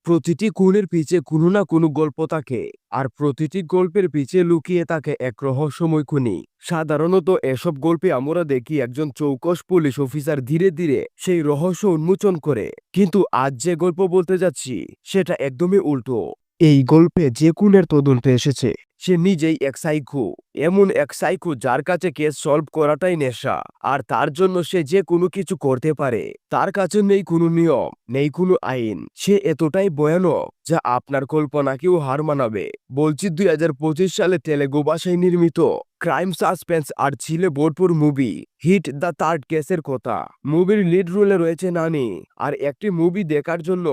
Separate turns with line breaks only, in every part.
প্রতিটি খুনের পিছে কোনো না কোনো গল্প থাকে, আর প্রতিটি গল্পের পিছে লুকিয়ে থাকে এক রহস্যময় খুনি। সাধারণত এসব গল্পে আমরা দেখি একজন চৌকস পুলিশ অফিসার ধীরে ধীরে সেই রহস্য উন্মোচন করে, কিন্তু আজ যে গল্প বলতে যাচ্ছি সেটা একদমই উল্টো। এই গল্পে যে খুনের তদন্তে এসেছে সে নিজেই এক সাইকো, এমন এক সাইকো যার কাছে কেস সলভ করাটাই নেশা, আর তার জন্য সে যে কোনো কিছু করতে পারে। তার কাছে নেই কোনো নিয়ম, নেই কোনো আইন। সে এতটাই ভয়ানক যা আপনার কল্পনাকেও হার মানাবে। বলছি 2025 সালে তেলেগু ভাষায় নির্মিত ক্রাইম সাসপেন্স আর ছিলে ভরপুর মুভি হিট দ্য থার্ড কেসের কথা। মুভির লিড রোলে রয়েছে নানি, আর একটি মুভি দেখার জন্য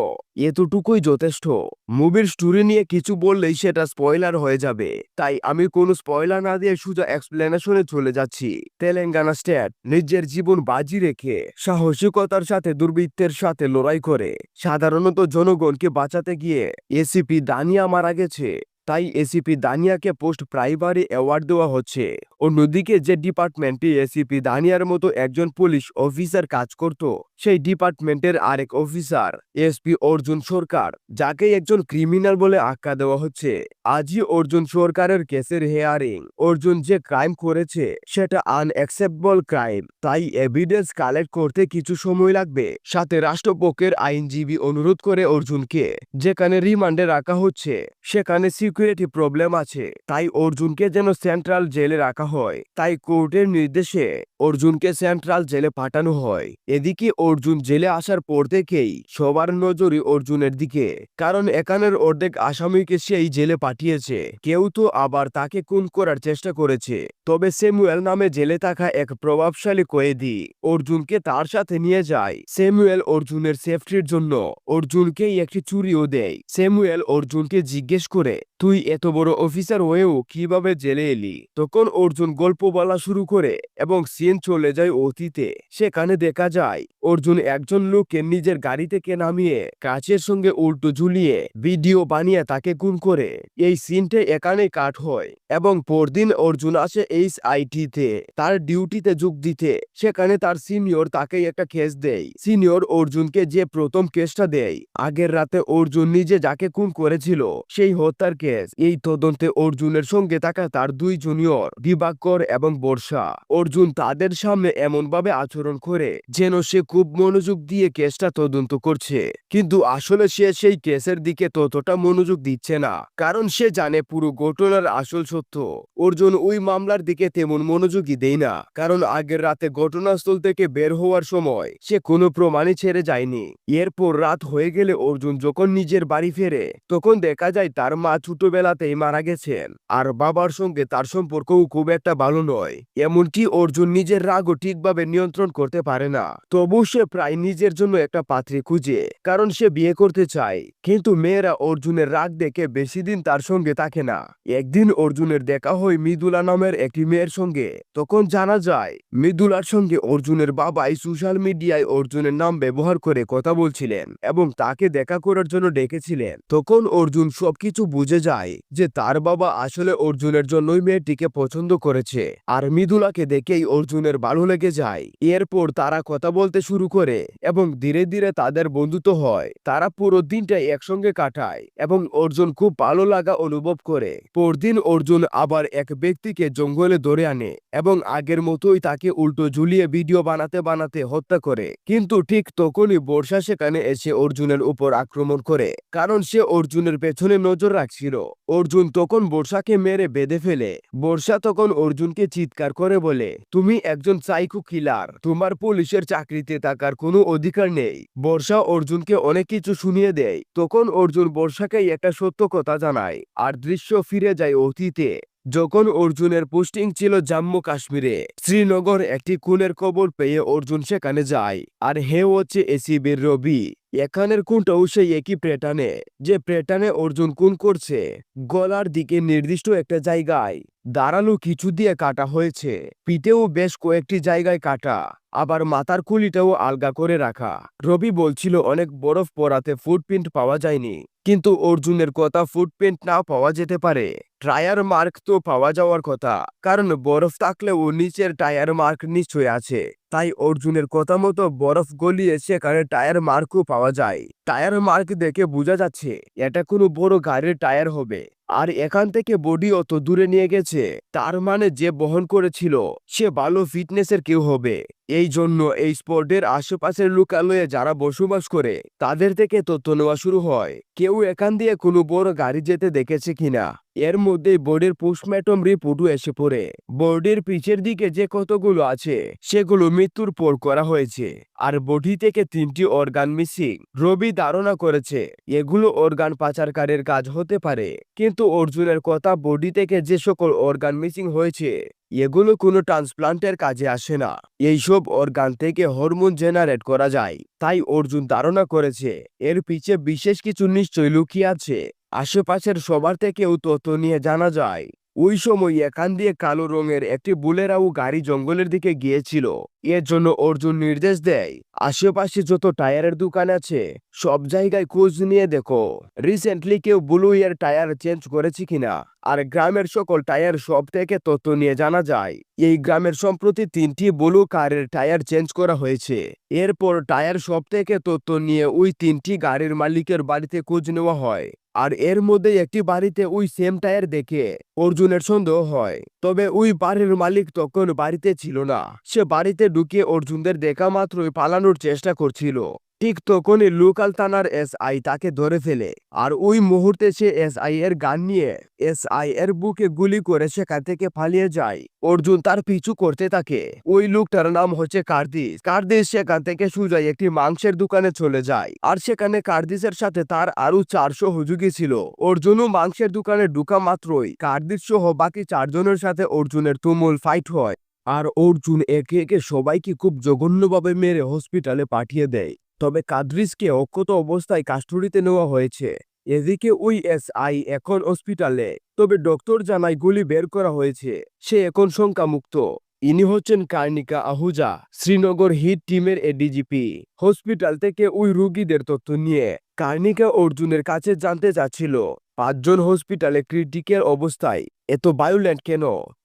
এতটুকুই যথেষ্ট। মুভির স্টোরি নিয়ে কিছু বললেই সেটা স্পয়লার হয়ে যাবে, তাই আমি কোনো স্পয়লার না দিয়ে সোজা এক্সপ্লেনেশনে চলে যাচ্ছি। তেলেঙ্গানা স্টেট নিজের জীবন বাজি রেখে সাহসিকতার সাথে দুর্বৃত্তের সাথে লড়াই করে সাধারণত জনগণকে বাঁচাতে গিয়ে এসিপি দানিয়া মারা গেছে, তাই এসিপি দানিয়াকে পোস্ট প্রাইমারি অ্যাওয়ার্ড দেওয়া হচ্ছে। অন্যদিকে যে ডিপার্টমেন্টে এসিপি দানিয়ার মতো একজন পুলিশ অফিসার কাজ করত, সেই ডিপার্টমেন্টের আরেক অফিসার এসপি অর্জুন সরকার, যাকে একজন ক্রিমিনাল বলে আখ্যা দেওয়া হচ্ছে। আজই অর্জুন সরকারের কেসের হেয়ারিং। অর্জুন যে ক্রাইম করেছে সেটা আনএক্সেপ্টেবল ক্রাইম, তাই এভিডেন্স কালেক্ট করতে কিছু সময় লাগবে। সাথে রাষ্ট্রপক্ষের আইনজীবী অনুরোধ করে অর্জুনকে যেখানে রিমান্ডে রাখা হচ্ছে সেখানে সিকিউরিটি প্রবলেম আছে, তাই অর্জুনকে যেন সেন্ট্রাল জেলে রাখা হয়। তাই কোর্টের নির্দেশে অর্জুনকে সেন্ট্রাল জেলে পাঠানো হয়। এদিকে অর্জুন জেলে আসার পর থেকেই সবার নজরই অর্জুনের দিকে, কারণ এখানের অর্ধেক আসামিকে সেই জেলে পাঠিয়েছে। কেউ তো আবার তাকে খুন করার চেষ্টা করেছে। তবে স্যামুয়েল নামে জেলে থাকা এক প্রভাবশালী কয়েদি অর্জুনকে তার সাথে নিয়ে যায়। স্যামুয়েল অর্জুনের সেফটির জন্য অর্জুনকেই একটি চুরিও দেয়। স্যামুয়েল অর্জুনকে জিজ্ঞেস করে, তুই এত বড় অফিসার হয়েও কিভাবে জেলে এলি? তখন অর্জুন গল্প বলা শুরু করে এবং সিন চলে যায় অতীতে। সেখানে দেখা যায় অর্জুন একজন লোককে নিজের গাড়ি থেকে নামিয়ে কাচের সঙ্গে উল্টো ঝুলিয়ে ভিডিও বানিয়ে তাকে খুন করে। এই সিনটা এখানে কাট হয় এবং পরদিন অর্জুন আসে HIT-তে তার ডিউটিতে যোগ দিতে। সেখানে তার সিনিয়র তাকে একটা কেস দেয়। সিনিয়র অর্জুনকে যে প্রথম কেসটা দেয়, আগের রাতে অর্জুন নিজে যাকে খুন করেছিল সেই হত্যার কেস। এই তদন্তে অর্জুনের সঙ্গে থাকা তার দুই জুনিয়র দিবাকর এবং বর্ষা। অর্জুন তাদের সামনে এমন ভাবে আচরণ করে যেন সে খুব মনোযোগ দিয়ে কেসটা তদন্ত করছে, কিন্তু আসলে সে সেই কেসের দিকে ততটা মনোযোগ দিচ্ছে না, কারণ সে জানে পুরো ঘটনার আসল সত্য। অর্জুন ওই মামলার দিকে তেমন মনোযোগী দেয় না, কারণ আগের রাতে ঘটনাস্থল থেকে বের হওয়ার সময় সে কোনো প্রমাণই ছেড়ে যায়নি। এরপর রাত হয়ে গেলে অর্জুন যখন নিজের বাড়ি ফেরে তখন দেখা যায় তার মা ছোটবেলাতেই মারা গেছেন, আর বাবার সঙ্গে তার সম্পর্কও খুব একটা ভালো নয়। এমনকি অর্জুন নিজের রাগও ঠিকভাবে নিয়ন্ত্রণ করতে পারে না। তবু সে প্রায় নিজের জন্য একটা পাত্রী খুঁজে, কারণ সে বিয়ে করতে চায়। কিন্তু মেয়েরা অর্জুনের রাগ দেখে বেশি দিন তার সঙ্গে থাকে না। একদিন অর্জুনের দেখা হয় মৃদুলা নামের একটি মেয়ের সঙ্গে। তখন জানা যায় মৃদুলার সঙ্গে অর্জুনের বাবাই সোশ্যাল মিডিয়ায় অর্জুনের নাম ব্যবহার করে কথা বলছিলেন এবং তাকে দেখা করার জন্য ডেকেছিলেন। তখন অর্জুন সবকিছু বুঝে যায় যে তার বাবা আসলে অর্জুনের জন্যই মেয়েটিকে পছন্দ করেছে, আর মৃদুলাকে দেখেই অর্জুনের ভালো লেগে যায়। এরপর তারা কথা বলতে শুরু করে এবং ধীরে ধীরে তাদের বন্ধুত্ব হয়। তারা পুরো দিনটা একসঙ্গে কাটায় এবং অর্জুন খুব ভালো লাগা অনুভব করে। পরদিন অর্জুন আবার এক ব্যক্তিকে জঙ্গলে ধরে আনে এবং আগের মতোই তাকে উল্টো ঝুলিয়ে ভিডিও বানাতে বানাতে হত্যা করে। কিন্তু ঠিক তখনই বর্ষা সেখানে এসে অর্জুনের উপর আক্রমণ করে, কারণ সে অর্জুনের পেছনে নজর রাখছিল। অর্জুন তখন বর্ষাকে মেরে বেঁধে ফেলে। বর্ষা তখন অর্জুনকে চিৎকার করে বলে, তুমি একজন সাইকো কিলার, তোমার পুলিশের চাকরিতে থাকার কোনো অধিকার নেই। বর্ষা অর্জুনকে অনেক কিছু শুনিয়ে দেয়। তখন অর্জুন বর্ষাকে একটা সত্য কথা জানায়, আর দৃশ্য ফিরে যায় অতীতে, যখন অর্জুনের পোস্টিং ছিল জম্মু কাশ্মীরে। শ্রীনগর একটি খুনের খবর পেয়ে অর্জুন সেখানে যায়, আর হে হচ্ছে এসিবির রবি। এখানের খুনটাও সেই একই প্যাটার্নে, যে প্যাটার্নে অর্জুন খুন করছে, গলার দিকে নির্দিষ্ট একটা জায়গায় দাঁড়ালো কিছু দিয়ে কাটা হয়েছে, পিঠেও বেশ কয়েকটি জায়গায় কাটা, আবার মাথার খুলিটাও আলগা করে রাখা। রবি বলছিল অনেক বরফ পড়াতে ফুটপ্রিন্ট পাওয়া যায়নি, কিন্তু অর্জুনের কথা ফুটপ্রিন্ট না পাওয়া যেতে পারে, টায়ার মার্ক তো পাওয়া যাওয়ার কথা, কারণ বরফ থাকলেও নিচের টায়ার মার্ক নিশ্চয় আছে। তাই অর্জুনের কথা মতো বরফ গলিয়ে সেখানে টায়ার মার্কও পাওয়া যায়। টায়ার মার্ক দেখে বোঝা যাচ্ছে এটা কোনো বড় গাড়ির টায়ার হবে। আর এখান থেকে বডি অত দূরে নিয়ে গেছে, তার মানে যে বহন করেছিল সে ভালো ফিটনেসের কেউ হবে। এই জন্য এই স্পটের আশেপাশের লোকালয়ে যারা বসবাস করে তাদের থেকে তথ্য নেওয়া শুরু হয়, কেউ এখান দিয়ে কোনো বড় গাড়ি যেতে দেখেছে কিনা। এর মধ্যে বোর্ডের পোস্টমর্টম রিপোর্টও এসে পড়ে। বোর্ডের পিছের দিকে যে কতগুলো আছে সেগুলো মৃত্যুর পর করা হয়েছে, আর বডি থেকে 3টি অর্গান মিসিং। রবি ধারণা করেছে এগুলো অর্গান পাচারকারীর কাজ হতে পারে, কিন্তু অর্জুনের কথা বডি থেকে যে সকল অর্গান মিসিং হয়েছে এগুলো কোনো ট্রান্সপ্লান্টের কাজে আসে না। এইসব অর্গান থেকে হরমোন জেনারেট করা যায়। তাই অর্জুন ধারণা করেছে এর পিছে বিশেষ কিছু নিশ্চয় লুকিয়ে আছে। আশেপাশের সবার থেকেও তথ্য নিয়ে জানা যায় ওই সময় এখান দিয়ে কালো রঙের একটি বুলেরাও গাড়ি জঙ্গলের দিকে গিয়েছিল। এর জন্য অর্জুন নির্দেশ দেয় আশেপাশে যত টায়ারের দোকান আছে সব জায়গায় খোঁজ নিয়ে দেখো রিসেন্টলি কেউ ব্লু এর টায়ার চেঞ্জ করেছে কিনা। আর গ্রামের সকল টায়ার সব থেকে তথ্য নিয়ে জানা যায় এই গ্রামের সম্প্রতি 3টি ব্লু কারের টায়ার চেঞ্জ করা হয়েছে। এরপর টায়ার সব থেকে তথ্য নিয়ে ওই 3টি গাড়ির মালিকের বাড়িতে খোঁজ নেওয়া হয়। আর এর মধ্যে একটি বাড়িতে ওই সেম টায়ার দেখে অর্জুনের সন্দেহ হয়, তবে ওই বাড়ির মালিক তখন বাড়িতে ছিল না। সে বাড়িতে ঢুকে অর্জুনদের দেখা মাত্রই পালানোর চেষ্টা করছিল। ঠিক তখনই লোকাল থানার এসআই তাকে ধরে ফেলে, আর ওই মুহূর্তে সে এসআই এর গান নিয়ে এসআই এর বুকে গুলি করে সেখান থেকে পালিয়ে যায়। অর্জুন তার পিছু করতে থাকে। ওই লোকটার নাম হচ্ছে কার্দিস। কার্দিস সেখান থেকে সোজা একটি মাংসের দোকানে চলে যায়, আর সেখানে কার্দিসের সাথে তার আরো 400 হুজুগি ছিল। অর্জুনও মাংসের দোকানে ঢুকা মাত্রই কার্দিস সহ বাকি 4 জনের সাথে অর্জুনের তুমুল ফাইট হয়, আর অর্জুন একে একে সবাইকে খুব জঘন্যভাবে মেরে হসপিটালে পাঠিয়ে দেয়। তবে কাদ্রিসকে অক্ষত অবস্থায় কাস্টডিতে নেওয়া হয়েছে। এদিকে ওই এসআই এখন হসপিটালে, তবে ডক্টর জানায় গুলি বের করা হয়েছে, সে এখন শঙ্কামুক্ত। ইনি হচ্ছেন কার্নিকা আহুজা, শ্রীনগর হিট টিমের এডিজিপি। হসপিটাল থেকে ওই রোগীদের তথ্য নিয়ে কার্নিকা অর্জুনের কাছে জানতে চাচ্ছিল 5 জন হসপিটালে ক্রিটিক্যাল অবস্থায়, এত ভায়োলেন্ট কেন?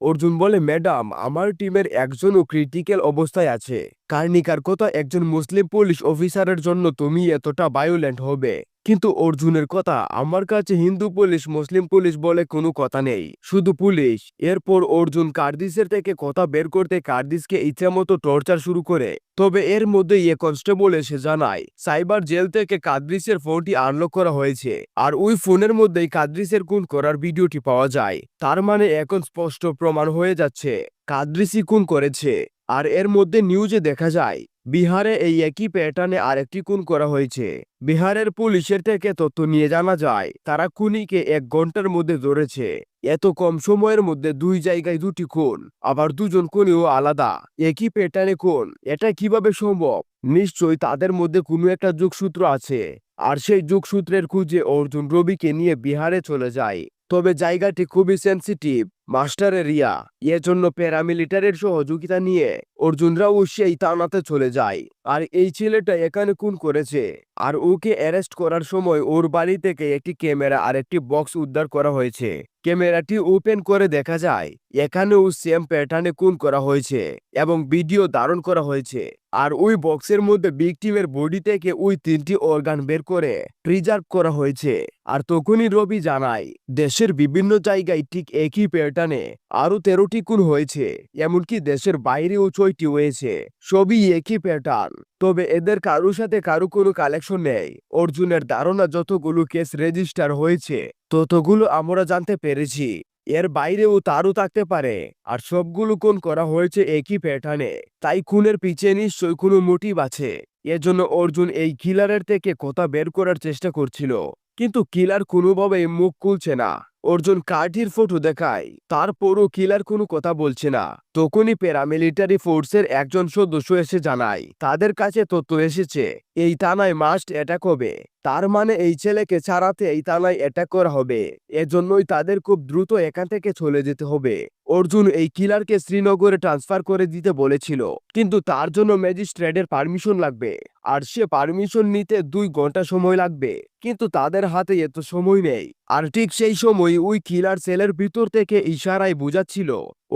অর্জুন বলে ম্যাডাম আমার টিমের একজনও ক্রিটিক্যাল অবস্থায় আছে। কার্নিকার কথা একজন মুসলিম পুলিশ অফিসারের জন্য তুমি এতটা ভায়োলেন্ট হবে, কিন্তু অর্জুনের কথা আমার কাছে হিন্দু পুলিশ মুসলিম পুলিশ বলে কোনো কথা নেই, শুধু পুলিশ। এরপর অর্জুন কার্দিসের থেকে কথা বের করতে কার্দিসকে ইচ্ছামতো টর্চার শুরু করে। তবে এর মধ্যেই এ কনস্টেবল এসে জানায় সাইবার জেল থেকে কাদ্রিসের ফোনটি আনলক করা হয়েছে, আর ওই ফোনের মধ্যেই কাদ্রিসের খুন করার ভিডিওটি পাওয়া যায়। তার মানে এখন স্পষ্ট প্রমাণ হয়ে যাচ্ছে কাদ্রিসই খুন করেছে। আর এর মধ্যে নিউজে দেখা যায় বিহারে এই একই প্যাটার্নে আরেকটি খুন করা হয়েছে। বিহারের পুলিশের থেকে তথ্য নিয়ে জানা যায় তারা খুনিকে 1 ঘন্টার মধ্যে ধরেছে। এত কম সময়ের মধ্যে 2 জায়গায় 2টি খুন, আবার 2 জন খুনিও আলাদা, একই প্যাটার্নে খুন, এটা কিভাবে সম্ভব? নিশ্চয়ই তাদের মধ্যে কোনো একটা যোগসূত্র আছে। আর সেই যোগসূত্রের খুঁজে অর্জুন রবিকে নিয়ে বিহারে চলে যায়। তবে জায়গাটি খুবই সেন্সিটিভ মাস্টার এরিয়া, এজন্য প্যারামিলিটারির সহযোগিতা নিয়ে অর্জুনরাও সেই থানাতে চলে যায়। আর এই ছেলেটা এখানে খুন করেছে, আর ওকে অ্যারেস্ট করার সময় ওর বাড়ি থেকে একটি ক্যামেরা আর একটি বক্স উদ্ধার করা হয়েছে। ক্যামেরাটি ওপেন করে দেখা যায় এখানেও সেম প্যাটার্নে খুন করা হয়েছে এবং ভিডিও ধারণ করা হয়েছে। আর ওই বক্সের মধ্যে ভিকটিমের বডি থেকে ওই 3টি অর্গান বের করে প্রিজার্ভ করা হয়েছে। আর তখনই রবি জানায় দেশের বিভিন্ন জায়গায় ঠিক একই প্যাটার্নে আরো 13টি খুন হয়েছে, এমনকি দেশের বাইরেও 6টি হয়েছে, সবই একই প্যাটার্ন। তবে এদের কারোর সাথে কারো কোনো কালেকশন নেই। অর্জুনের ধারণা যতগুলো কেস রেজিস্টার হয়েছে ততগুলো আমরা জানতে পেরেছি, এর বাইরেও তারও থাকতে পারে। আর সবগুলো খুন করা হয়েছে একই প্যাটার্নে, তাই খুনের পিছে নিশ্চয়ই কোনো মোটিভ আছে। এজন্য অর্জুন এই কিলারের থেকে কথা বের করার চেষ্টা করছিল, কিন্তু কিলার কোনোভাবেই মুখ খুলছে না। অর্জুন কার্ডটির ফটো দেখায়, তারপরও কিলার কোনো কথা বলছে না। তখনই প্যারামিলিটারি ফোর্সের একজন সদস্য এসে জানায় তাদের কাছে তথ্য এসেছে এই থানায় মাস্ট অ্যাটাক হবে। তার মানে এই ছেলেকে ছাড়াতে এই থানায় অ্যাটাক করা হবে। এজন্যই তাদের খুব দ্রুত এখান থেকে চলে যেতে হবে। অর্জুন এই কিলারকে শ্রীনগরে ট্রান্সফার করে দিতে বলেছিল, কিন্তু তার জন্য ম্যাজিস্ট্রেটের পারমিশন লাগবে, আর সে পারমিশন নিতে 2 ঘন্টা সময় লাগবে। কিন্তু তাদের হাতে এত সময় নেই। আর ঠিক সেই সময় ওই কিলার সেলের ভিতর থেকে ইশারায় বুঝাচ্ছিল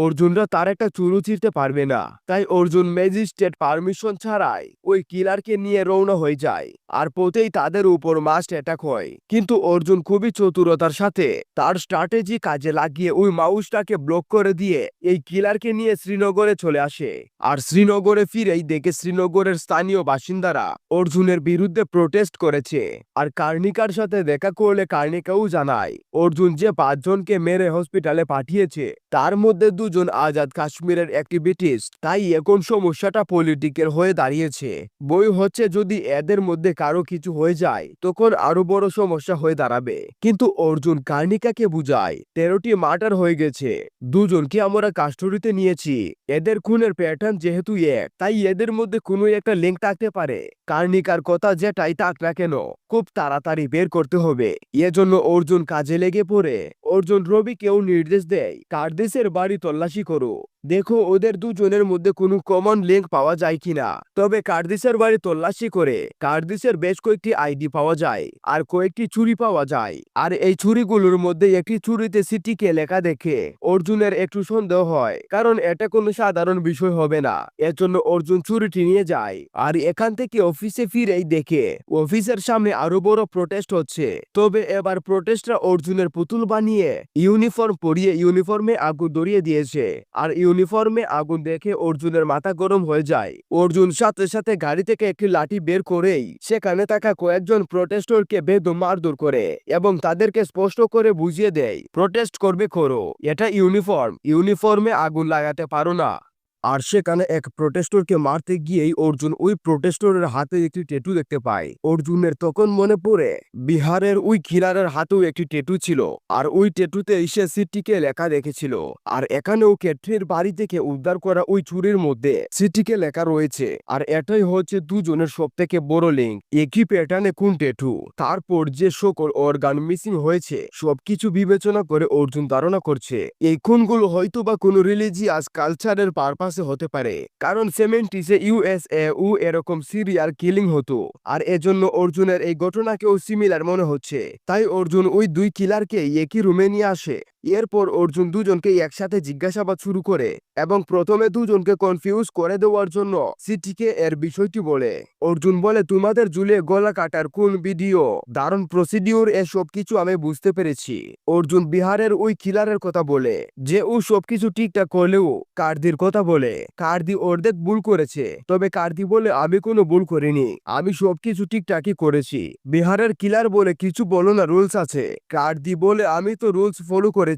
অর্জুনরা তার একটা চুরু চিরতে পারবে না। তাই অর্জুন ম্যাজিস্ট্রেট পারমিশন ছাড়াই ওই কিলারকে নিয়ে রওনা হয়ে যায়। আর পথেই তাদের উপর মাস্ট অ্যাটাক হয়। কিন্তু অর্জুন খুবই চতুরতার সাথে তার স্ট্র্যাটেজি কাজে লাগিয়ে ওই মাউসটাকে ব্লক করে দিয়ে এই কিলারকে নিয়ে শ্রীনগরে চলে আসে। আর শ্রীনগরে ফিরেই দেখে শ্রীনগরের স্থানীয় বাসিন্দারা অর্জুনের বিরুদ্ধে প্রোটেস্ট করেছে। আর কার্নিকার সাথে দেখা করলে কার্নিকাও জানায় অর্জুন যে 5 জনকে মেরে হসপিটালে পাঠিয়েছে তার মধ্যে 2 জন আজাদ কাশ্মীরের অ্যাক্টিভিটিস্ট। তাই এখন সমস্যাটা পলিটিক্যাল হয়ে দাঁড়িয়েছে। বই হচ্ছে যদি এদের মধ্যে কারো কিছু হয়ে যায় তখন আরো বড় সমস্যা হয়ে দাঁড়াবে। কিন্তু অর্জুন কার্নিকাকে বুঝায় 13টি মার্ডার হয়ে গেছে, 2 জনকে আমরা কাস্টডিতে নিয়েছি। এদের খুনের প্যাটার্ন যেহেতু এক, তাই এদের মধ্যে কোনো একটা লিঙ্ক থাকতে পারে। কার্নিকার কথা যেটাই থাক না কেন খুব তাড়াতাড়ি বের করতে হবে। এজন্য অর্জুন কাজে লেগে পড়ে। অর্জুন রবিকেও নির্দেশ দেয় কার্দিসের বাড়ি তল্লাশি করো, দেখো ওদের 2 জনের মধ্যে কোনো কমন লিঙ্ক পাওয়া যায় কিনা। তবে কার্দিসের বাড়ি তল্লাশি করে কার্দিসের বেশ কয়েকটি আইডি পাওয়া যায় আর কয়েকটি ছুরি পাওয়া যায়। আর এই ছুরিগুলোর মধ্যে একটি ছুরিতে সিটিকে লেখা দেখে অর্জুনের একটু সন্দেহ হয়, কারণ এটা কোনো সাধারণ বিষয় হবে না। এর জন্য অর্জুন ছুরিটি নিয়ে যায়। আর এখান থেকে অফিসে ফিরেই দেখে অফিসের সামনে আরো বড় প্রোটেস্ট হচ্ছে। তবে এবার প্রোটেস্টরা অর্জুনের পুতুল বানিয়ে ইউনিফর্ম পরিয়ে ইউনিফর্মে আগুন ধরিয়ে দিয়েছে। আর ইউনিফর্মে আগুন দেখে অর্জুনের মাথা গরম হয়ে যায়। অর্জুন সাথে সাথে গাড়ি থেকে একটি লাঠি বের করেই সেখানে থাকা কয়েকজন প্রোটেস্টরকে বেদম মারধর করে এবং তাদেরকে স্পষ্ট করে বুঝিয়ে দেয় প্রোটেস্ট করবে করো, এটা ইউনিফর্মে আগুন লাগাতে পারো না। আর সেখানে এক প্রোটেস্টরকে মারতে গিয়েই অর্জুন ওই প্রোটেস্টরের হাতে একটি ট্যাটু দেখতে পায়। অর্জুনের তখন মনে পড়ে বিহারের ওই কিলারের হাতেও একটি ট্যাটু ছিল, আর ওই ট্যাটুতে সে সিটিকে লেখা দেখেছিল। আর এখানেও ক্যাটরির বাড়ি থেকে উদ্ধার করা ওই চুরির মধ্যে সিটিকে লেখা রয়েছে। আর এটাই হচ্ছে 2 জনের সব থেকে বড় লিঙ্ক। একই প্যাটার্নে কোন ট্যাটু, তারপর যে সকল অর্গান মিসিং হয়েছে সবকিছু বিবেচনা করে অর্জুন ধারণা করছে এই খুনগুলো হয়তো বা কোনো রিলিজিয়াস কালচারের পারপাস হতে পারে, কারণ 70s USA এরকম সিরিয়াল কিলিং হতো। আর এজন্য অর্জুনের এই ঘটনাকেও সিমিলার মনে হচ্ছে। তাই অর্জুন ওই 2 কিলারকে একই রুমে নিয়ে আসে। এরপর অর্জুন 2 জনকে একসাথে জিজ্ঞাসাবাদ শুরু করে এবং প্রথমে 2 জনকে কনফিউজ করে দেওয়ার জন্য সিটিকে এর বিষয়টি বলে। অর্জুন বলে তোমাদের ঝুলিয়ে গলা কাটার কোন ভিডিও, দারুণ প্রসিডিউর, এসব কিছু আমি বুঝতে পেরেছি। অর্জুন বিহারের ওই কিলারের কথা বলে যে ও সবকিছু ঠিকঠাক করলেও কার্দির কথা বলে কার্দি অর্ধেক ভুল করেছে। তবে কার্দি বলে আমি কোনো ভুল করিনি, আমি সবকিছু ঠিকঠাকই করেছি। বিহারের কিলার বলে কিছু বলো না, রুলস আছে। কার্দি বলে আমি তো রুলস ফলো করেছি।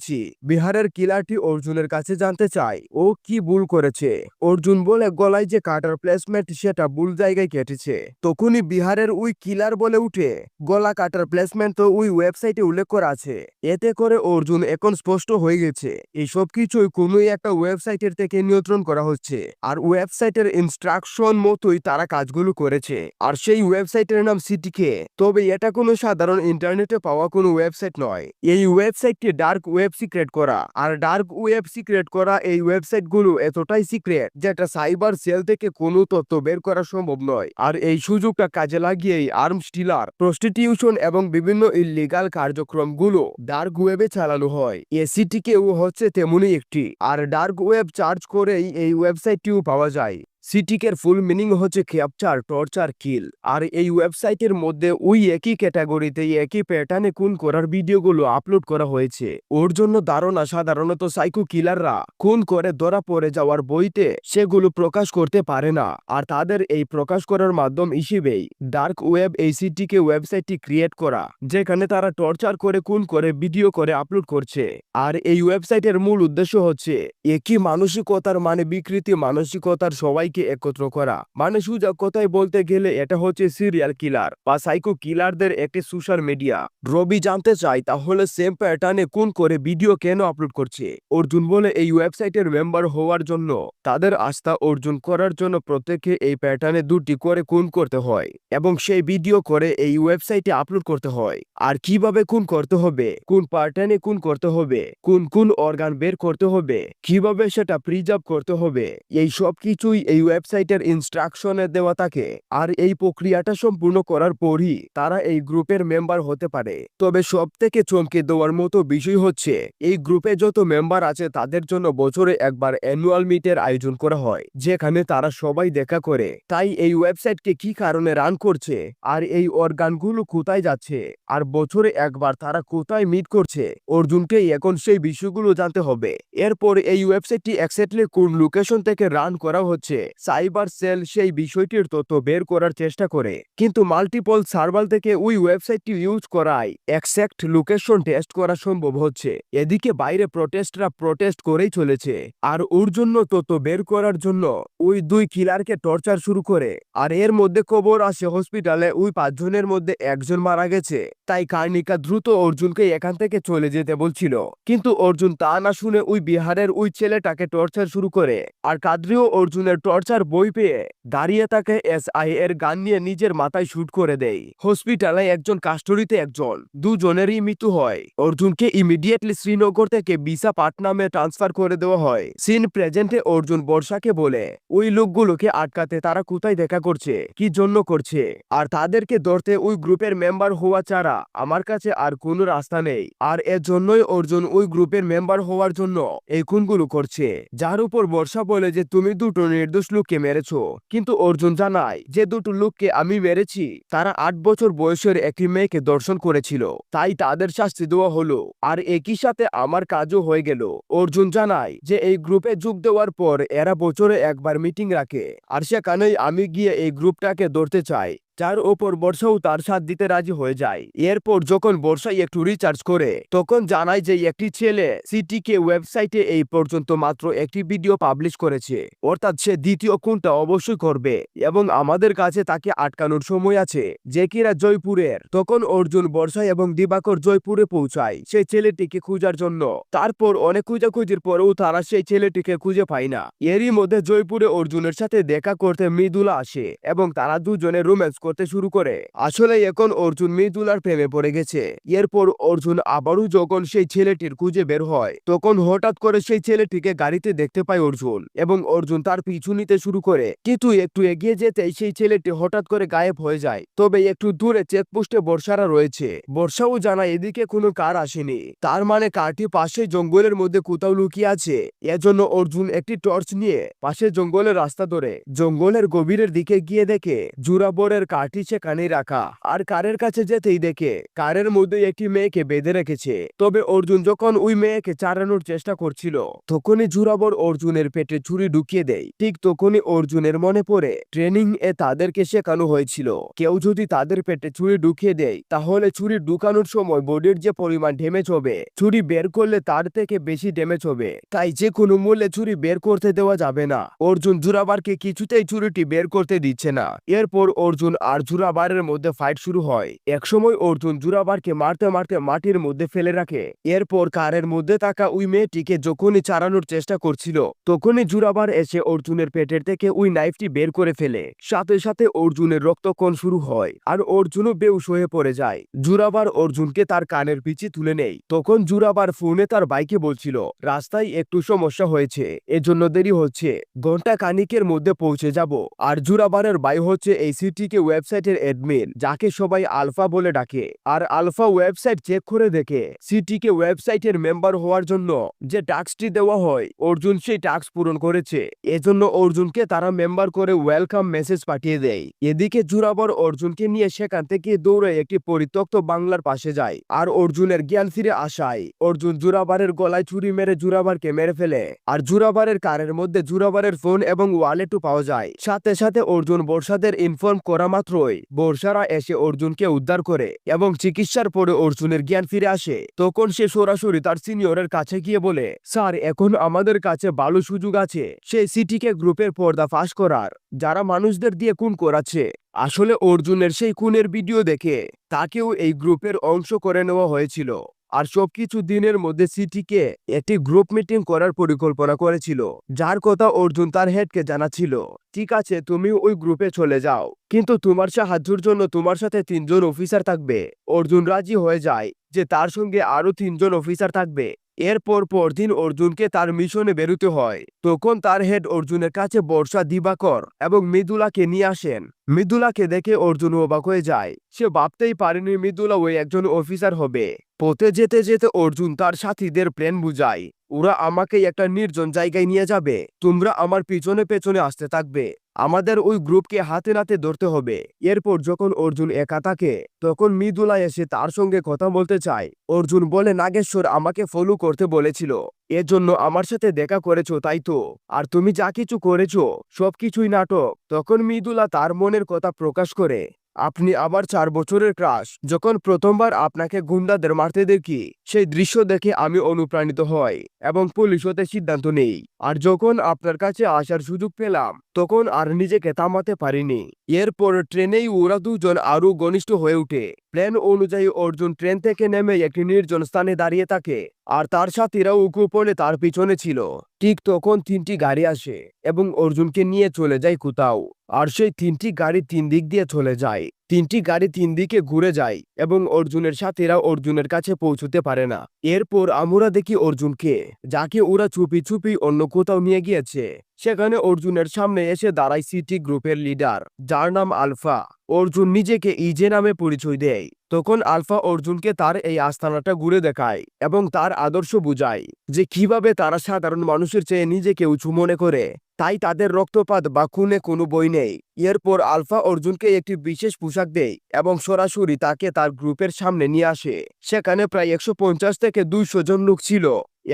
বিহারের কিলারটি অর্জুনের কাছে জানতে চায় ও কি ভুল করেছে। অর্জুন বলে গলায় যে কাটার প্লেসমেন্ট সেটা ভুল জায়গায় কেটেছে। তখনই বিহারের ওই কিলার বলে উঠে গলা কাটার প্লেসমেন্ট তো ওই ওয়েবসাইটে উল্লেখ করা আছে। এতে করে অর্জুন এখন স্পষ্ট হয়ে গেছে এই সব কিছুই কোনো একটা ওয়েবসাইটের থেকে নিয়ন্ত্রণ করা হচ্ছে। আর ওয়েবসাইটের ইনস্ট্রাকশন মতোই তারা কাজগুলো করেছে। আর সেই ওয়েবসাইটের নাম সিটিকে। তবে এটা কোনো সাধারণ ইন্টারনেটে পাওয়া কোনো ওয়েবসাইট নয়। এই ওয়েবসাইটটি ডার্ক ওয়েব সিক্রেট করা। আর ডার্ক ওয়েব সিক্রেট করা এই ওয়েবসাইটগুলো এতটাই সিক্রেট যেটা সাইবার সেল থেকে কোনো তথ্য বের করা সম্ভব নয়। আর এই সুযোগটা কাজে লাগিয়েই আর্মস ডিলার, প্রস্টিটিউশন এবং বিভিন্ন ইললিগাল কার্যক্রমগুলো ডার্ক ওয়েবে চালানো হয়। সিটিকেও হচ্ছে তেমনই একটি। আর ডার্ক ওয়েব চার্জ করেই এই ওয়েবসাইটটিও পাওয়া যায়। সিটিকের ফুল মিনিং হচ্ছে ক্যাপচার, টর্চার, কিল। আর এই ওয়েবসাইটের মধ্যে ওই একই ক্যাটাগরিতে একই প্যাটার্নে খুন করার ভিডিওগুলো আপলোড করা হয়েছে। ওর জন্য ধারণা সাধারণত সাইকো কিলাররা খুন করে ধরা পড়ে যাওয়ার বইতে সেগুলো প্রকাশ করতে পারে না। আর তাদের এই প্রকাশ করার মাধ্যম হিসেবেই ডার্ক ওয়েব এই সিটিকে ওয়েবসাইটটি ক্রিয়েট করা, যেখানে তারা টর্চার করে খুন করে ভিডিও করে আপলোড করছে। আর এই ওয়েবসাইটের মূল উদ্দেশ্য হচ্ছে একই মানসিকতার মানে বিকৃতি মানসিকতার সবাইকে সবাইকে একত্র করা। মানে সোজা কথায় বলতে গেলে এটা হচ্ছে সিরিয়াল কিলার বা সাইকো কিলারদের একটি সোশ্যাল মিডিয়া। রবি জানতে চাই তাহলে সেম প্যাটার্নে কোন করে ভিডিও কেন আপলোড করছে। অর্জুন বলে এই ওয়েবসাইটের মেম্বার হওয়ার জন্য, তাদের আস্থা অর্জন করার জন্য প্রত্যেককে এই প্যাটার্নে 2টি করে খুন করতে হয় এবং সেই ভিডিও করে এই ওয়েবসাইটে আপলোড করতে হয়। আর কিভাবে খুন করতে হবে, কোন প্যাটার্নে খুন করতে হবে, কোন কোন অর্গান বের করতে হবে, কিভাবে সেটা প্রিজার্ভ করতে হবে, এই সব কিছুই এই ওয়েবসাইটের ইনস্ট্রাকশনে দেওয়া থাকে। আর এই প্রক্রিয়াটা সম্পূর্ণ করার পরই তারা এই গ্রুপের মেম্বার হতে পারে। তবে সব থেকে চমকে দেওয়ার মতো বিষয় হচ্ছে এই গ্রুপে যত মেম্বার আছে তাদের জন্য বছরে একবার অ্যানুয়াল মিটের আয়োজন করা হয়, যেখানে তারা সবাই দেখা করে। তাই এই ওয়েবসাইটকে কি কারণে রান করছে, আর এই অর্গানগুলো কোথায় যাচ্ছে, আর বছরে একবার তারা কোথায় মিট করছে, অর্জুনকে এখন সেই বিষয়গুলো জানতে হবে। এরপর এই ওয়েবসাইটটি এক্স্যাক্টলি কোন লোকেশন থেকে রান করা হচ্ছে, সাইবার সেল সেই বিষয়টির তথ্য বের করার চেষ্টা করে, কিন্তু মাল্টিপল সার্ভার থেকে ওই ওয়েবসাইটটি ইউজ করায় এক্স্যাক্ট লোকেশন টেস্ট করা সম্ভব হচ্ছে। এদিকে বাইরে প্রটেস্টরা প্রটেস্ট করেই চলেছে, আর ওর জন্য তথ্য বের করার জন্য ওই 2 কিলারকে টর্চার শুরু করে। আর এর মধ্যে খবর আসে হসপিটালে ওই 5 জনের মধ্যে একজন মারা গেছে। তাই কার্নিকা দ্রুত অর্জুনকে এখান থেকে চলে যেতে বলছিল, কিন্তু অর্জুন তা না শুনে ওই বিহারের ওই ছেলেটাকে টর্চার শুরু করে। আর কাদ্রিও অর্জুনের টর্চার বই পেয়ে দাঁড়িয়ে তাকে SI এর গান নিয়ে নিজের মাথায় শুট করে দেয়। হসপিটালে একজন, কাস্টডিতে একজন, দুজনেরই মৃত্যু হয়। অর্জুনকে ইমিডিয়েটলি শ্রীনগর থেকে বিশাখাপত্তনমে ট্রান্সফার করে দেওয়া হয়। সিন প্রেজেন্টে অর্জুন বর্ষাকে বলে ওই লোকগুলোকে আটকাতে তারা কোথায় দেখা করছে, কি জন্য করছে, আর তাদেরকে ধরতে ওই গ্রুপের মেম্বার হওয়া ছাড়া আমার কাছে আর কোনো রাস্তা নেই। আর এর জন্যই অর্জুন ওই গ্রুপের মেম্বার হওয়ার জন্য এই খুনগুলো করছে। যার উপর বর্ষা বলে যে তুমি 2টো নির্দোষ লোককে মেরেছো, কিন্তু অর্জুন জানায় যে 2টো লোককে আমি মেরেছি তারা 8 বছর বয়সের একটি মেয়েকে দর্শন করেছিল, তাই তাদের শাস্তি দেওয়া হলো, আর একই সাথে আমার কাজও হয়ে গেল। অর্জুন জানায় যে এই গ্রুপে যোগ দেওয়ার পর এরা বছরে একবার মিটিং রাখে, আর সেখানেই আমি গিয়ে এই গ্রুপটাকে ধরতে চাই। যার ওপর বর্ষাও তার সাথ দিতে রাজি হয়ে যায়। এরপর যখন বর্ষা একটু রিচার্জ করে তখন জানায় যে একটি ছেলে সিটিকে ওয়েবসাইটে এই পর্যন্ত মাত্র একটি ভিডিও পাবলিশ করেছে, অর্থাৎ সে দ্বিতীয় খুনটা অবশ্যই করবে এবং আমাদের কাছে তাকে আটকানোর সময় আছে, যে কিনা জয়পুরের। তখন অর্জুন, বর্ষা এবং দিবাকর জয়পুরে পৌঁছায় সেই ছেলেটিকে খোঁজার জন্য। তারপর অনেক খোঁজাখুঁজির পরেও তারা সেই ছেলেটিকে খুঁজে পায় না। এরই মধ্যে জয়পুরে অর্জুনের সাথে দেখা করতে মৃদুলা আসে এবং তারা দুজনে রোম্যান্স করতে শুরু করে। আসলে এখন অর্জুন মৃদুলার প্রেমে পড়ে গেছে। এরপর অর্জুন আবারও যখন সেই ছেলেটির খুঁজে বের হয় তখন হঠাৎ করে সেই ছেলেটিকে গাড়িতে দেখতে পায় অর্জুন, এবং অর্জুন তার পিছু নিতে শুরু করে। কিন্তু একটু এগিয়ে যেতেই সেই ছেলেটি হঠাৎ করে গায়েব হয়ে যায়। তবে একটু দূরে চেকপোস্টে বর্ষারা রয়েছে। বর্ষাও জানায় এদিকে কোনো কার আসেনি, তার মানে কারটি পাশে জঙ্গলের মধ্যে কোথাও লুকিয়ে আছে। এজন্য অর্জুন একটি টর্চ নিয়ে পাশে জঙ্গলের রাস্তা ধরে জঙ্গলের গভীরের দিকে গিয়ে দেখে জুরাবরের কারটি সেখানেই রাখা। আর কারের কাছে যেতেই দেখে কারের মধ্যে একটি মেয়েকে বেঁধে রেখেছে। তবে অর্জুন যখন ওই মেয়েকে চালানোর চেষ্টা করছিল তখনই জুরাবর অর্জুনের পেটে ছুরি ঢুকিয়ে দেয়। ঠিক তখনই অর্জুনের মনে পড়ে ট্রেনিং এ তাদেরকে শেখানো হয়েছিল কেউ যদি তাদের পেটে ছুরি ঢুকিয়ে দেয় তাহলে ছুরি ঢুকানোর সময় বডির যে পরিমাণ ড্যামেজ হবে ছুরি বের করলে তার থেকে বেশি ড্যামেজ হবে। তাই যে কোনো মূল্যে ছুরি বের করতে দেওয়া যাবে না। অর্জুন জুরাবারকে কিছুতেই ছুরিটি বের করতে দিচ্ছে না। এরপর অর্জুন আর জুরাবারের মধ্যে ফাইট শুরু হয়। একসময় অর্জুন জুরাবারকে মারতে মারতে মাটির মধ্যে ফেলে রাখে। এরপর কারের মধ্যে থাকা ওই মেয়েটিকে যখনই চালানোর চেষ্টা করছিল তখনই জুরাবার এসে অর্জুনের পেটের থেকে ওই নাইফটি বের করে ফেলে। সাথে সাথে অর্জুনের রক্তক্ষরণ শুরু হয় আর অর্জুনও বেহুশ হয়ে পড়ে যায়। জুরাবার অর্জুনকে তার কানের পিছে তুলে নেয়। তখন জুরাবার ফোনে তার বাইকে বলছিল রাস্তায় একটু সমস্যা হয়েছে, এজন্য দেরি হচ্ছে, ঘন্টা খানিকের মধ্যে পৌঁছে যাব। আর জুরাবারের ভাই হচ্ছে এই সিটিকে ওয়েবসাইটের অ্যাডমিন, যাকে সবাই আলফা বলে ডাকে। আর আলফা ওয়েবসাইট চেক করে দেখে সিটিকে ওয়েবসাইটের মেম্বার হওয়ার জন্য যে টাস্কটি দেওয়া হয় অর্জুন সেই টাস্ক পূরণ করেছে। এজন্য অর্জুনকে তারা মেম্বার করে ওয়েলকাম মেসেজ পাঠিয়ে দেয়। এদিকে জুরাবর অর্জুনকে নিয়ে সেখান থেকে দৌড়ে একটি পরিত্যক্ত বাংলার পাশে যায়। আর অর্জুনের জ্ঞান ফিরে আসায় অর্জুন জুরাবারের গলায় ছুরি মেরে জুরাবারকে মেরে ফেলে। আর জুরাবারের কারের মধ্যে জুরাবারের ফোন এবং ওয়ালেটও পাওয়া যায়। সাথে সাথে অর্জুন বর্ষাদের ইনফর্ম করা মাত্র মাত্রই বর্ষারা এসে অর্জুনকে উদ্ধার করে এবং চিকিৎসার পরে অর্জুনের জ্ঞান ফিরে আসে। তখন সে সরাসরি তার সিনিয়রের কাছে গিয়ে বলে, স্যার, এখন আমাদের কাছে ভালো সুযোগ আছে সেই সিটিকে গ্রুপের পর্দা ফাঁস করার, যারা মানুষদের দিয়ে খুন করাচ্ছে। আসলে অর্জুনের সেই খুনের ভিডিও দেখে তাকেও এই গ্রুপের অংশ করে নেওয়া হয়েছিল। আর সবকিছু দিনের মধ্যে সিটিকে একটি গ্রুপ মিটিং করার পরিকল্পনা করেছিল, যার কথা অর্জুন তার হেডকে জানাচ্ছিল। ঠিক আছে, তুমি ওই গ্রুপে চলে যাও, কিন্তু তোমার সাহায্যের জন্য তোমার সাথে 3জন অফিসার থাকবে। অর্জুন রাজি হয়ে যায় যে তার সঙ্গে আরো 3জন অফিসার থাকবে। এরপর পরদিন অর্জুনকে তার মিশনে বেরোতে হয়। তখন তার হেড অর্জুনের কাছে বর্ষা, দিবাকর এবং মৃদুলাকে নিয়ে আসেন। মৃদুলাকে দেখে অর্জুন অবাক হয়ে যায়। সে ভাবতেই পারেনি মৃদুলা ওই একজন অফিসার হবে। পথে যেতে যেতে অর্জুন তার সাথীদের প্ল্যান বুঝায়, ওরা আমাকে একটা নির্জন জায়গায় নিয়ে যাবে, তোমরা আমার পিছনে পেছনে আসতে থাকবে, আমাদের ওই গ্রুপকে হাতে নাতে ধরতে হবে। এরপর যখন অর্জুন একা থাকে তখন মৃদুলা এসে তার সঙ্গে কথা বলতে চায়। অর্জুন বলে, নাগেশ্বর আমাকে ফলো করতে বলেছিল, এজন্য আমার সাথে দেখা করেছো তাই তো? আর তুমি যা কিছু করেছো সবকিছুই নাটক। তখন মৃদুলা তার মনের কথা প্রকাশ করে, আপনি আবার 4 বছরের ক্রাশ, যখন প্রথমবার আপনাকে গুন্ডাদের মারতে দেখি সেই দৃশ্য দেখে আমি অনুপ্রাণিত হই এবং পুলিশ হতে সিদ্ধান্ত নেই। আর যখন আপনার কাছে আসার সুযোগ পেলাম তখন আর নিজেকে থামাতে পারিনি। এরপর ট্রেনেই ওরা দুজন আরো ঘনিষ্ঠ হয়ে ওঠে। প্ল্যান অনুযায়ী অর্জুন ট্রেন থেকে নেমে একটি নির্জন স্থানে দাঁড়িয়ে থাকে আর তার সাথীরা গোপনে তার পিছনে ছিল। ঠিক তখন 3টি গাড়ি আসে এবং অর্জুনকে নিয়ে চলে যায় কোথাও। আর সেই 3টি গাড়ি 3 দিক দিয়ে চলে যায়। 3টি গাড়ি 3 দিকে ঘুরে যায় এবং অর্জুনের সাথীরা অর্জুনের কাছে পৌঁছতে পারে না। এরপর আমরা দেখি অর্জুনকে, যাকে ওরা চুপি চুপি অন্য কোথাও নিয়ে গিয়েছে। সেখানে অর্জুনের সামনে এসে দাঁড়ায় সিটি গ্রুপের লিডার, যার নাম আলফা। অর্জুন নিজেকে ইজে নামে পরিচয় দেয়। তখন আলফা অর্জুনকে তার এই আস্তানাটা ঘুরে দেখায় এবং তার আদর্শ বুঝায় যে কিভাবে তারা সাধারণ মানুষের চেয়ে নিজেকে উঁচু মনে করে, তাই তাদের রক্তপাত বা খুনে কোনো বই নেই। এরপর আলফা অর্জুনকে একটি বিশেষ পোশাক দেয় এবং সরাসরি তাকে তার গ্রুপের সামনে নিয়ে আসে। সেখানে প্রায় 150 থেকে 200 জন লোক ছিল।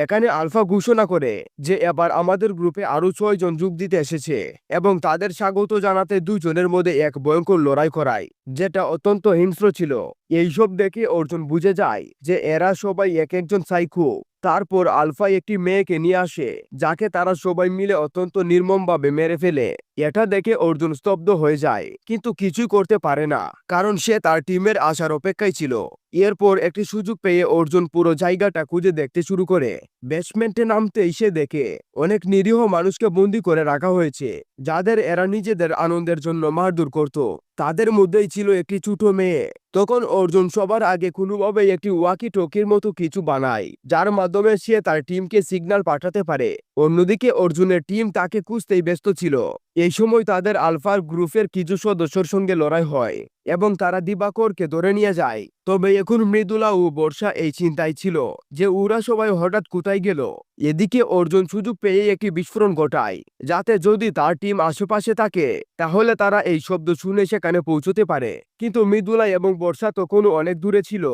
এখানে আলফা ঘোষণা করে যে এবার আমাদের গ্রুপে আরো 6 জন যোগ দিতে এসেছে এবং তাদের স্বাগত জানাতে দুজনের মধ্যে এক ভয়ঙ্কর লড়াই করায়, যেটা অত্যন্ত হিংস্র ছিল। এইসব দেখে অর্জুন বুঝে যায় যে এরা সবাই এক একজন সাইকো। তারপর আলফা একটি মেয়েকে নিয়ে আসে, যাকে তারা সবাই মিলে অত্যন্ত নির্মমভাবে মেরে ফেলে। এটা দেখে অর্জুন স্তব্ধ হয়ে যায়, কিন্তু কিছুই করতে পারে না, কারণ সে তার টিমের আসার অপেক্ষায় ছিল। এরপর একটি সুযোগ পেয়ে অর্জুন পুরো জায়গাটা খুঁজে দেখতে শুরু করে। বেসমেন্টে নামতেই সে দেখে অনেক নিরীহ মানুষকে বন্দী করে রাখা হয়েছে, যাদের এরা নিজেদের আনন্দের জন্য মারধর করত। তাদের মধ্যেই ছিল একটি ছোট মেয়ে। তখন অর্জুন সবার আগে কোনোভাবে একটি ওয়াকি টকির মতো কিছু বানায়, যার মাধ্যমে সে তার টিমকে সিগন্যাল পাঠাতে পারে। অন্যদিকে অর্জুনের টিম তাকে খুঁজতেই ব্যস্ত ছিল। এই সময় তাদের আলফার গ্রুপের কিছু সদস্যর সঙ্গে লড়াই হয় এবং তারা দিবাকরকে ধরে নিয়ে যায়। তবে এখন মৃদুলা ও বর্ষা এই চিন্তায় ছিল যে ওরা সবাই হঠাৎ কোথায় গেল। এদিকে অর্জুন সুযোগ পেয়ে একটি বিস্ফোরণ ঘটায়, যাতে যদি তার টিম আশেপাশে থাকে তাহলে তারা এই শব্দ শুনে সেখানে পৌঁছতে পারে। কিন্তু মৃদুলা এবং বর্ষা তখনও অনেক দূরে ছিল।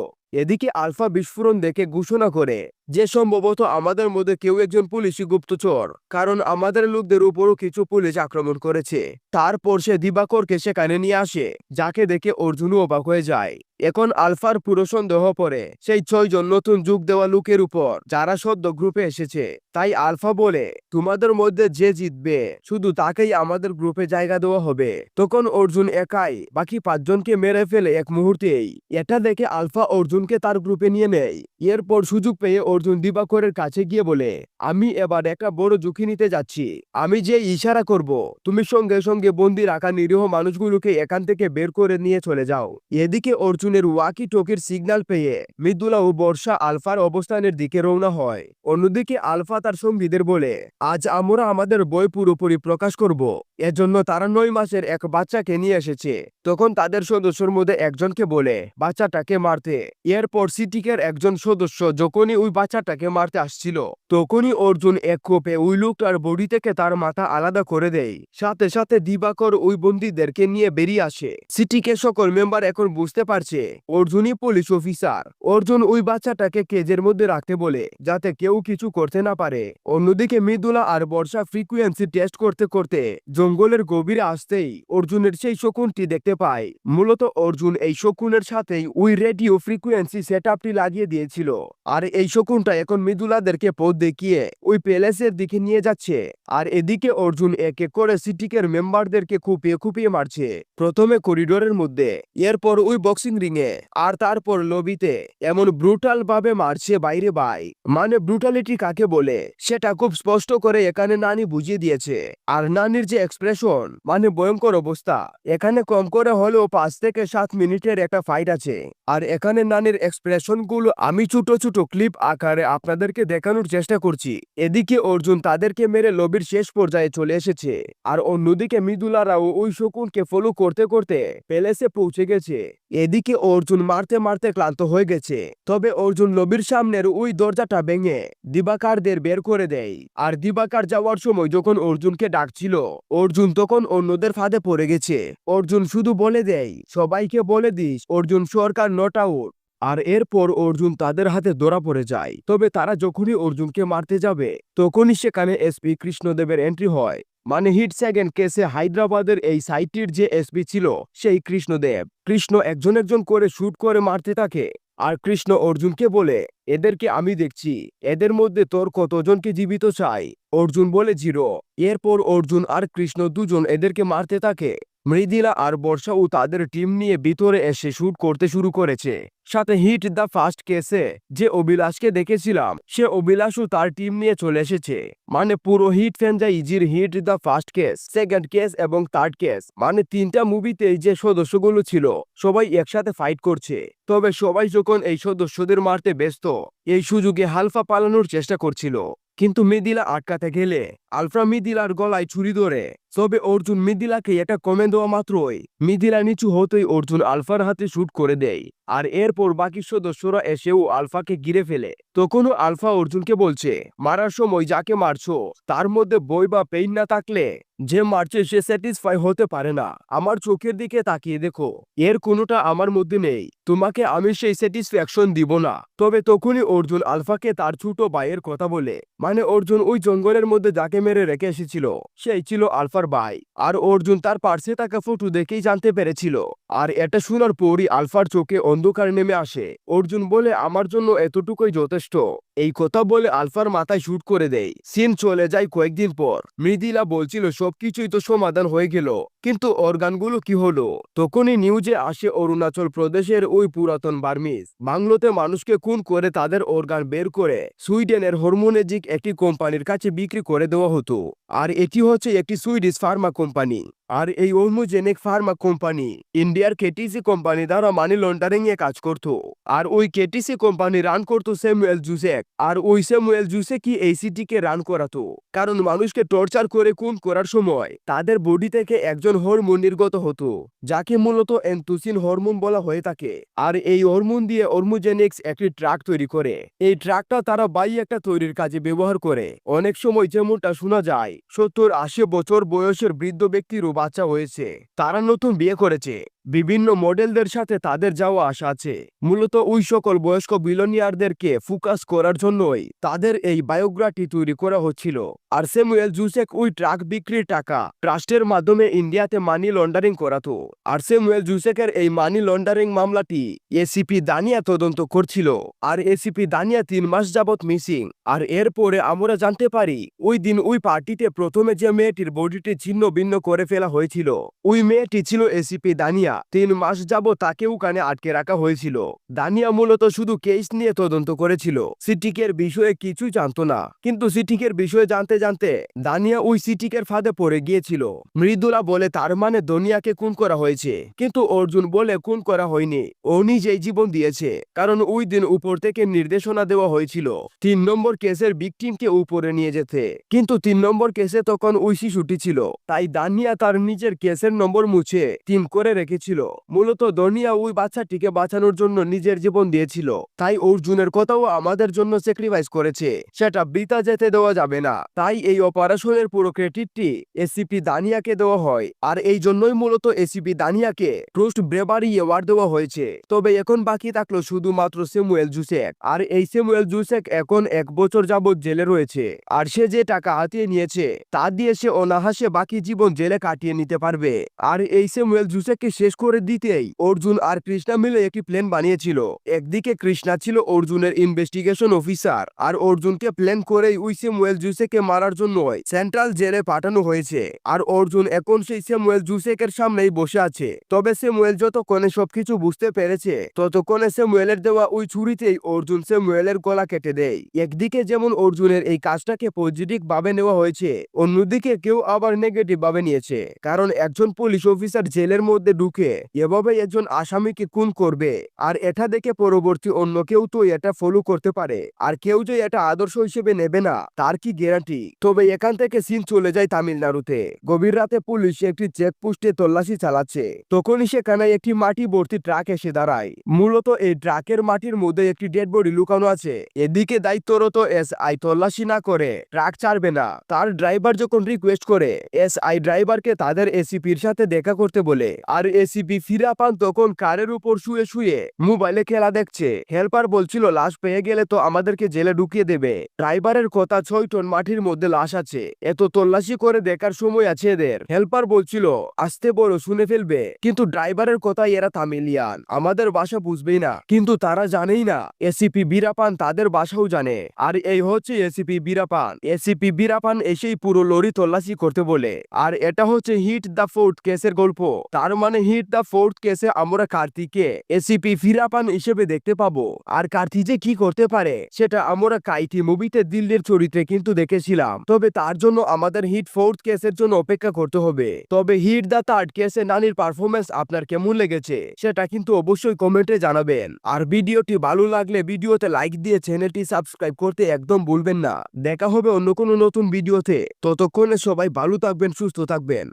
এদিকে আলফা বিস্ফোরণ দেখে ঘোষণা করে যে সম্ভবত আমাদের মধ্যে কেউ একজন পুলিশি গুপ্তচর, কারণ আমাদের লোকদের উপরও কিছু পুলিশ আক্রমণ করেছে। তারপর সে দিবাকরকে সেখানে নিয়ে আসে, যাকে দেখে অর্জুনও অবাক হয়ে যায়। এখন আলফার পুরো সন্দেহ পড়ে সেই 6 জন নতুন যোগ দেওয়া লোকের উপর, যারা সদ্য গ্রুপে এসেছে। তাই আলফা বলে, তোমাদের মধ্যে যে জিতবে শুধু তাকেই আমাদের গ্রুপে জায়গা দেওয়া হবে। তখন অর্জুন একাই বাকি 5 জনকে মেরে ফেলে এক মুহূর্তেই। এটা দেখে আলফা অর্জুনকে তার গ্রুপে নিয়ে নেয়। এরপর সুযোগ পেয়ে অর্জুন দিবাকরের কাছে গিয়ে বলে, আমি এবার একটা বড় ঝুঁকি নিতে যাচ্ছি। আমি যে ইশারা করব তুমি সঙ্গে সঙ্গে বন্দি রাখা নিরীহ মানুষগুলোকে এখান থেকে বের করে নিয়ে চলে যাও। এদিকে অর্জুনের ওয়াকি টকির সিগন্যাল পেয়ে মৃদুলা ও বর্ষা আলফার অবস্থানের দিকে রওনা হয়। অন্যদিকে আলফা তার সঙ্গীদের বলে, আজ আমরা আমাদের বই পুরোপুরি প্রকাশ করব। এজন্য তারা 9 মাসের এক বাচ্চাকে নিয়ে এসেছে। তখন তাদের সদস্যর মধ্যে একজনকে বলে বাচ্চাটাকে মারতে। এরপর সিটিকের একজন সদস্য যখনই ওই বাচ্চাটাকে মারতে আসছিল তখনই অর্জুন এক কোপে ওই লোকটার বডি থেকে তার মাথা আলাদা করে দেয়। সাথে সাথে দিবাকর ওই বন্দীদেরকে নিয়ে বেরিয়ে আসে। সিটিকে সকল মেম্বার এখন বুঝতে পারছে দিয়েছে অর্জুনই পুলিশ অফিসার। অর্জুন ওই বাচ্চাটাকে কেজের মধ্যে রাখতে বলে যাতে কেউ কিছু করতে না পারে। অন্যদিকে মৃদুলা আর বর্ষা ফ্রিকুয়েন্সি টেস্ট করতে করতে জঙ্গলের গভীরে আসতেই অর্জুনের সেই শকুনটি দেখতে পায়। মূলত অর্জুন এই শকুনের সাথেই ওই রেডিও ফ্রিকুয়েন্সি সেটআপটি লাগিয়ে দিয়েছিল। আর এই শকুনটা এখন মৃদুলাদেরকে পথ দেখিয়ে ওই প্যালেসের দিকে নিয়ে যাচ্ছে। আর এদিকে অর্জুন এক এক করে সিটিকের মেম্বারদেরকে খুপিয়ে খুপিয়ে মারছে। প্রথমে করিডোরের মধ্যে, এরপর ওই বক্সিং রিংয়ে, আর তারপর লবিতে। এমন ব্রুটাল ভাবে মারছে বাইরে ভাই। মানে ব্রুটালিটি কাকে বলে সেটা খুব স্পষ্ট করে এখানে নানি বুঝিয়ে দিয়েছে। আর নানির যে এক্সপ্রেশন, মানে ভয়ঙ্কর অবস্থা। এখানে কম করে হলেও 5 থেকে 7 মিনিটের একটা ফাইট আছে। আর এখানে নানির এক্সপ্রেশন গুলো আমি ছোট ছোট ক্লিপ আকারে আপনাদেরকে দেখানোর চেষ্টা করছি। এদিকে অর্জুন তাদেরকে মেরে লবির শেষ পর্যায়ে চলে এসেছে। আর অন্যদিকে মৃদুলারাও ওই শকুনকে ফলো করতে করতে প্যালেসে পৌঁছে গেছে। এদিকে অর্জুন মারতে মারতে ক্লান্ত হয়ে গেছে। তবে অর্জুন লবির সামনের ওই দরজাটা ভেঙে দিবাকারদের বের করে দেয়। আর দিবাকার যাওয়ার সময় যখন অর্জুনকে ডাকছিল, অর্জুন তখন অন্যদের ফাঁদে পড়ে গেছে। অর্জুন শুধু বলে দেয়, সবাইকে বলে this Arjun Sarkar not out. আর এরপর অর্জুন তাদের হাতে ধরা পড়ে যায়। তবে তারা যখনই অর্জুনকে মারতে যাবে তখনই সেখানে এসপি কৃষ্ণদেবের এন্ট্রি হয়। মানে হিট সেকেন্ড কেসে হায়দ্রাবাদের এই সাইটটির যে এসপি ছিল সেই কৃষ্ণদেব। কৃষ্ণ একজন একজন করে শুট করে মারতে থাকে। আর কৃষ্ণ অর্জুনকে বলে, এদেরকে আমি দেখছি, এদের মধ্যে তোর কতজনকে জীবিত চাই? অর্জুন বলে 0। এরপর অর্জুন আর কৃষ্ণ দুজন এদেরকে মারতে থাকে। মৃদুলা আর বর্ষাও তাদের টিম নিয়ে ভিতরে এসে শুট করতে শুরু করেছে। সাথে হিট দ্য ফার্স্ট কেসে যে অভিলাষকে দেখেছিলাম সে অভিলাষও তার টিম নিয়ে চলে এসেছে। মানে পুরো হিট ফ্র্যাঞ্চাইজির hit the first case, second case এবং থার্ড কেস, মানে 3টা মুভিতেই যে সদস্যগুলো ছিল সবাই একসাথে ফাইট করছে। তবে সবাই যখন এই সদস্যদের মারতে ব্যস্ত, এই সুযোগে হালফা পালানোর চেষ্টা করছিল। কিন্তু মৃদুলা আটকাতে গেলে আলফা মৃদুলার গলায় ছুরি ধরে। তবে অর্জুন মৃদুলাকে এটা কমে দেওয়া মাত্রই মৃদুলা নিচু হতেই অর্জুন আলফার হাতে শুট করে দেয়। আর এরপর বাকি সদস্যরা এসেও আলফাকে ঘিরে ফেলে। তখনও আলফা অর্জুনকে বলছে, মারার সময় যাকে মারছো তার মধ্যে বই বা পেইন না থাকলে যে মারছে সে স্যাটিসফাই হতে পারে না। আমার চোখের দিকে তাকিয়ে দেখো, এর কোনোটা আমার মধ্যে নেই। তোমাকে আমি সেই স্যাটিসফ্যাকশন দিব না। তবে তখনই অর্জুন আলফাকে তার ছোট ভাইয়ের কথা বলে। মানে অর্জুন ওই জঙ্গলের মধ্যে যাকে মেরে রেখে এসেছিল সেই ছিল আলফার ভাই। আর অর্জুন তার পার্সে থাকা ফটো দেখেই জানতে পেরেছিল। আর এটা শোনার পরই আলফার চোখে অন্ধকার নেমে আসে। অর্জুন বলে, আমার জন্য এতটুকুই যথেষ্ট। এই কথা বলে আলফার মাথায় শুট করে দেয়। সিন চলে যায় কয়েকদিন পর। মৃদুলা বলছিল সবকিছুই তো সমাধান হয়ে গেল, কিন্তু অর্গানগুলো কি হলো? তখনই নিউজে আসে অরুণাচল প্রদেশের ওই পুরাতন বার্মিজ বাংলোতে মানুষকে খুন করে তাদের অর্গান বের করে সুইডেনের হরমোনেজিক একটি কোম্পানির কাছে বিক্রি করে দেওয়া হতো। আর এটি হচ্ছে একটি সুইডিশ ফার্মা কোম্পানি। আর এই ওমোজেনিক ফার্মা কোম্পানি ইন্ডিয়ার কেটিসি কোম্পানি দ্বারা মানি লন্ডারিং এ কাজ করত। আর ওই কেটিসি কোম্পানি রান করতো স্যামুয়েল জুসেক। আর ওই স্যামুয়েল জুসেকই এই সিটিকে রান করাতো। কারণ মানুষকে টর্চার করে খুন করার সময় তাদের বডি থেকে একজন হরমোন নির্গত হতো, যাকে মূলত এনথুসিন হরমোন বলা হয়ে থাকে। আর এই হরমোন দিয়ে ওমোজেনিক্স একটি ট্রাক তৈরি করে। এই ট্রাকটা তারা বাই একটা তৈরির কাজে ব্যবহার করে। অনেক সময় যেমনটা শোনা যায় 70-80 বছর বয়সের বৃদ্ধ ব্যক্তিরও বাচ্চা হয়েছে। তারা নতুন বিয়ে করেছে। বিভিন্ন মডেলদের সাথে তাদের যাওয়া আসা আছে। মূলত ওই সকল বয়স্ক বিলিয়নিয়ারদেরকে ফোকাস করার জন্যই তাদের এই বায়োগ্রাফি তৈরি করা হচ্ছিল। আর স্যামুয়েল জুসেক ওই ট্রাক বিক্রির টাকা ট্রাস্টের মাধ্যমে ইন্ডিয়াতে মানি লন্ডারিং করাতো। আর স্যামুয়েল জুসেকের এই মানি লন্ডারিং মামলাটি এসিপি দানিয়া তদন্ত করছিল। আর এসিপি দানিয়া 3 মাস যাবত মিসিং। আর এরপরে আমরা জানতে পারি ওই দিন ওই পার্টিতে প্রথমে যে মেয়েটির বডিটি ছিন্ন ভিন্ন করে ফেলা হয়েছিল ওই মেয়েটি ছিল এসিপি দানিয়া। 3 মাস যাবত তাকে ওখানে আটকে রাখা হয়েছিল। দানিয়া মূলত শুধু কেস নিয়ে তদন্ত করেছিল, সিটিকের বিষয়ে কিছু জানতো না। কিন্তু সিটিকের বিষয়ে জানতে জানতে দানিয়া ওই সিটিকের ফাঁদে পড়ে গিয়েছিল। মৃদুলা বলে তার মানে দুনিয়াকে খুন করা হয়েছে, কিন্তু অর্জুন বলে খুন করা হয়নি, ও নিজেই জীবন দিয়েছে। কারণ ওই দিন উপর থেকে নির্দেশনা দেওয়া হয়েছিল 3 নম্বর কেসের ভিকটিমকে উপরে নিয়ে যেতে। কিন্তু 3 নম্বর কেসে তখন ওই শিশুটি ছিল, তাই দানিয়া তার নিজের কেসের নম্বর মুছে 3 করে রেখেছিল। ছিল। মূলত ধনিয়া ওই বাচ্চাটিকে বাঁচানোর জন্য নিজের জীবন দিয়েছিল, তাই অর্জুনের কথাও আমাদের জন্য স্যাক্রিফাইস করেছে, সেটা বৃথা যেতে দেওয়া যাবে না। তাই এই অপারেশনের পুরো ক্রেডিটটি এসিপি দানিয়াকে দেওয়া হয়, আর এই জন্যই মূলত এসিপি দানিয়াকে ট্রুস্ট ব্রেভারি অ্যাওয়ার্ড দেওয়া হয়েছে। তবে এখন বাকি থাকলো শুধুমাত্র স্যামুয়েল জুসেক, আর এই স্যামুয়েল জুসেক এখন 1 বছর যাবৎ জেলে রয়েছে। আর সে যে টাকা হাতিয়ে নিয়েছে তা দিয়ে সে অনাহাসে বাকি জীবন জেলে কাটিয়ে নিতে পারবে। আর এই স্যামুয়েল জুসেককে শেষ করে দিতেই অর্জুন আর কৃষ্ণা মিলে একটি প্ল্যান বানিয়েছিল। একদিকে কৃষ্ণা ছিল অর্জুনের ইনভেস্টিগেশন অফিসার, আর অর্জুনকে প্ল্যান করেই ওই স্যামুয়েল জুসেককে মারার জন্য সেন্ট্রাল জেলে পাঠানো হয়েছে। আর অর্জুন এখন সেই স্যামুয়েল জুসেকের সামনেই বসে আছে। তবে স্যামুয়েল যতক্ষণে সবকিছু বুঝতে পেরেছে ততক্ষণে স্যামুয়েলের দেওয়া ওই ছুরিতেই অর্জুন স্যামুয়েলের গলা কেটে দেয়। একদিকে যেমন অর্জুনের এই কাজটাকে পজিটিভ ভাবে নেওয়া হয়েছে, অন্যদিকে কেউ আবার নেগেটিভ ভাবে নিয়েছে, কারণ একজন পুলিশ অফিসার জেলের মধ্যে ঢুকে এভাবে একজন আসামিকে খুন করবে, আর এটা দেখে পরবর্তী অন্য কেউ তো এটা ফলো করতে পারে, আর কেউ যে এটা আদর্শ হিসেবে নেবে না তার কি গ্যারান্টি। তবে এখান থেকে সিন চলে যায় তামিলনাড়ুতে। গভীর রাতে পুলিশ একটি চেকপোস্টে তল্লাশি চালাচ্ছে, তখনই সেখানে একটি মাটি ভর্তি ট্রাক এসে দাঁড়ায়। মূলত এই ট্রাকের মাটির মধ্যে একটি ডেড বডি লুকানো আছে। এদিকে দায়িত্বরত এসআই তল্লাশি না করে ট্রাক ছাড়বে না। তার ড্রাইভার যখন রিকোয়েস্ট করে এসআই ড্রাইভারকে তাদের এসিপির সাথে দেখা করতে বলে, আর এসিপি ফিরা পান তখন কারের উপর শুয়ে শুয়ে মোবাইলে খেলা দেখছে। হেল্পার বলছিল লাশ পেয়ে গেলে তো আমাদেরকে জেলে ঢুকিয়ে দেবে। ড্রাইভারের কথা 6 টন মাটির মধ্যে লাশ আছে, এত তল্লাশি করে দেখার সময় আছে এদের। হেল্পার বলছিল আসতে বড় শুনে ফেলবে, কিন্তু ড্রাইভারের কথা এরা তামিলিয়ান, আমাদের ভাষা বুঝবেই না। কিন্তু তারা জানেই না এসিপি বীরাপান তাদের ভাষাও জানে। আর এই হচ্ছে এসিপি বীরাপান। এসিপি বীরাপান এসেই পুরো লরি তল্লাশি করতে বলে। আর এটা হচ্ছে হিট দ্য ফোর্থ কেসের গল্প। তার মানে হিট দ্য ফোর্থ কেসে আমরা কার্তিকে এসিপি বীরাপান হিসেবে দেখতে পাবো। আর কার্তি যে কি করতে পারে সেটা আমরা কাইটি মুভিতে দিল্লির চরিত্রে কিন্তু দেখেছিলাম। তবে তার জন্য আমাদের হিট ফোর্থ কেসের জন্য অপেক্ষা করতে হবে। তবে হিট দ্য থার্ড কেসে নানির পারফরমেন্স আপনার কেমন লেগেছে সেটা কিন্তু অবশ্যই কমেন্টে জানাবেন। আর ভিডিওটি ভালো লাগলে ভিডিওতে লাইক দিয়ে চ্যানেলটি সাবস্ক্রাইব করতে একদম ভুলবেন না। দেখা হবে অন্য কোনো নতুন ভিডিওতে। ততক্ষণে সবাই ভালো থাকবেন, সুস্থ থাকবেন।